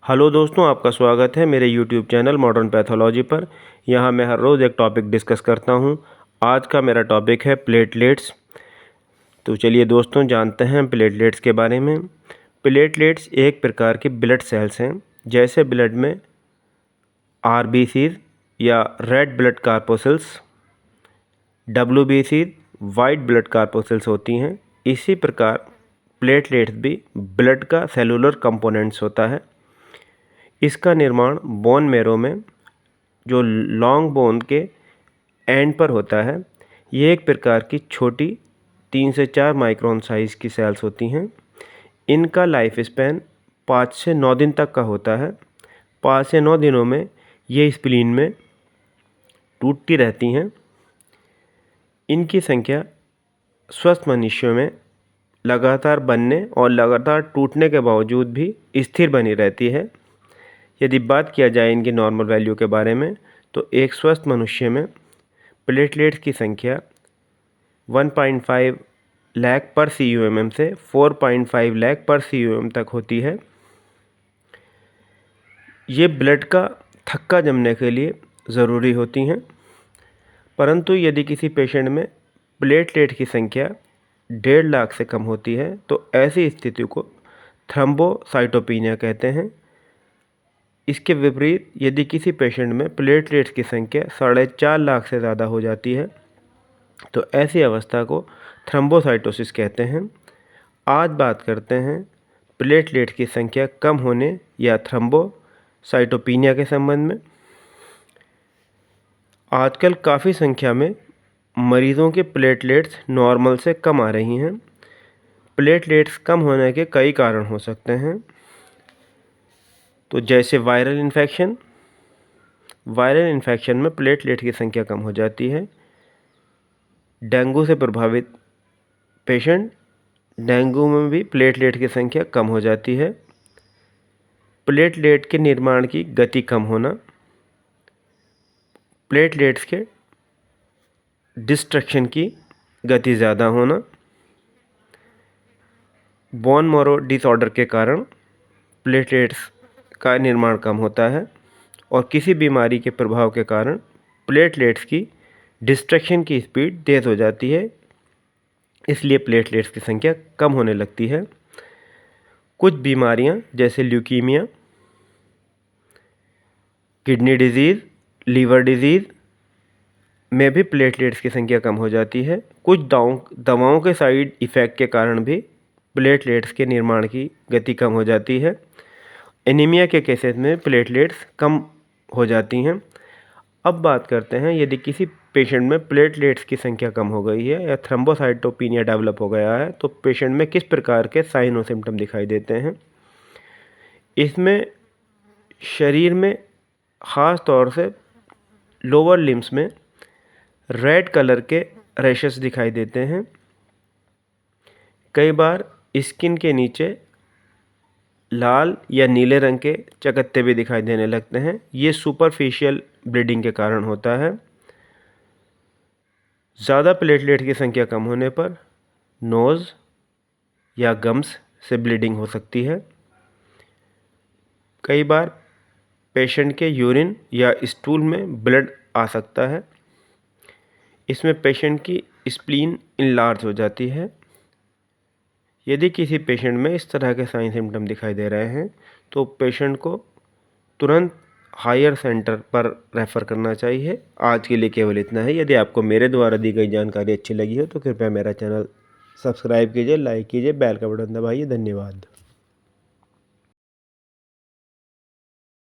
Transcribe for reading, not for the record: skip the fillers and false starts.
Hello दोस्तों, आपका स्वागत है मेरे यूट्यूब चैनल मॉडर्न पैथोलॉजी पर। यहाँ मैं हर रोज़ एक टॉपिक डिस्कस करता हूँ। आज का मेरा टॉपिक है प्लेटलेट्स। तो चलिए दोस्तों जानते हैं प्लेटलेट्स के बारे में। प्लेटलेट्स एक प्रकार के ब्लड सेल्स हैं। जैसे ब्लड में आरबीसीज या रेड ब्लड कार्पोसेल्स, डब्ल्यूबीसीज वाइट ब्लड कार्पोसेल्स होती हैं, इसी प्रकार प्लेटलेट्स भी ब्लड का सेलुलर कंपोनेंट्स होता है। इसका निर्माण बोन मैरो में जो लॉन्ग बोन के एंड पर होता है। ये एक प्रकार की छोटी 3 से 4 माइक्रोन साइज़ की सेल्स होती हैं। इनका लाइफ स्पैन 5 से 9 दिन तक का होता है। 5 से 9 दिनों में ये स्प्लीन में टूटती रहती हैं। इनकी संख्या स्वस्थ मनुष्यों में लगातार बनने और लगातार टूटने के बावजूद भी स्थिर बनी रहती है। यदि बात किया जाए इनकी नॉर्मल वैल्यू के बारे में, तो एक स्वस्थ मनुष्य में प्लेटलेट्स की संख्या 1.5 लाख पर CUMM से 4.5 लाख पर CUMM तक होती है। ये ब्लड का थक्का जमने के लिए ज़रूरी होती हैं। परंतु यदि किसी पेशेंट में प्लेटलेट की संख्या 1.5 लाख से कम होती है तो ऐसी स्थिति को थ्रोम्बोसाइटोपेनिया कहते हैं। इसके विपरीत यदि किसी पेशेंट में प्लेटलेट्स की संख्या 4.5 लाख से ज़्यादा हो जाती है तो ऐसी अवस्था को थ्रोम्बोसाइटोसिस कहते हैं। आज बात करते हैं प्लेटलेट की संख्या कम होने या थ्रोम्बोसाइटोपेनिया के संबंध में। आजकल काफ़ी संख्या में मरीज़ों के प्लेटलेट्स नॉर्मल से कम आ रही हैं। प्लेटलेट्स कम होने के कई कारण हो सकते हैं। तो जैसे वायरल इन्फेक्शन में प्लेटलेट की संख्या कम हो जाती है। डेंगू से प्रभावित पेशेंट, डेंगू में भी प्लेटलेट की संख्या कम हो जाती है। प्लेटलेट के निर्माण की गति कम होना, प्लेटलेट्स के डिस्ट्रक्शन की गति ज़्यादा होना, बोन मैरो डिसऑर्डर के कारण प्लेटलेट्स का निर्माण कम होता है और किसी बीमारी के प्रभाव के कारण प्लेटलेट्स की डिस्ट्रक्शन की स्पीड तेज़ हो जाती है, इसलिए प्लेटलेट्स की संख्या कम होने लगती है। कुछ बीमारियां जैसे leukemia, kidney disease, liver disease में भी प्लेटलेट्स की संख्या कम हो जाती है। कुछ दवाओं के साइड इफ़ेक्ट के कारण भी प्लेटलेट्स के निर्माण की गति कम हो जाती है। एनीमिया के केसेस में प्लेटलेट्स कम हो जाती हैं। अब बात करते हैं यदि किसी पेशेंट में प्लेटलेट्स की संख्या कम हो गई है या थ्रोम्बोसाइटोपेनिया डेवलप हो गया है तो पेशेंट में किस प्रकार के साइन और सिम्टम दिखाई देते हैं। इसमें शरीर में ख़ास तौर से लोअर लिम्स में रेड कलर के रैशेस दिखाई देते हैं। कई बार स्किन के नीचे लाल या नीले रंग के चकत्ते भी दिखाई देने लगते हैं। ये सुपरफिशियल ब्लीडिंग के कारण होता है। ज़्यादा प्लेटलेट की संख्या कम होने पर नोज़ या गम्स से ब्लीडिंग हो सकती है। कई बार पेशेंट के यूरिन या स्टूल में ब्लड आ सकता है। इसमें पेशेंट की स्प्लीन इनलार्ज हो जाती है। यदि किसी पेशेंट में इस तरह के साइन सिम्टम दिखाई दे रहे हैं तो पेशेंट को तुरंत हायर सेंटर पर रेफ़र करना चाहिए। आज के लिए केवल इतना है। यदि आपको मेरे द्वारा दी गई जानकारी अच्छी लगी हो तो कृपया मेरा चैनल सब्सक्राइब कीजिए, लाइक कीजिए, बेल का बटन दबाइए। धन्यवाद।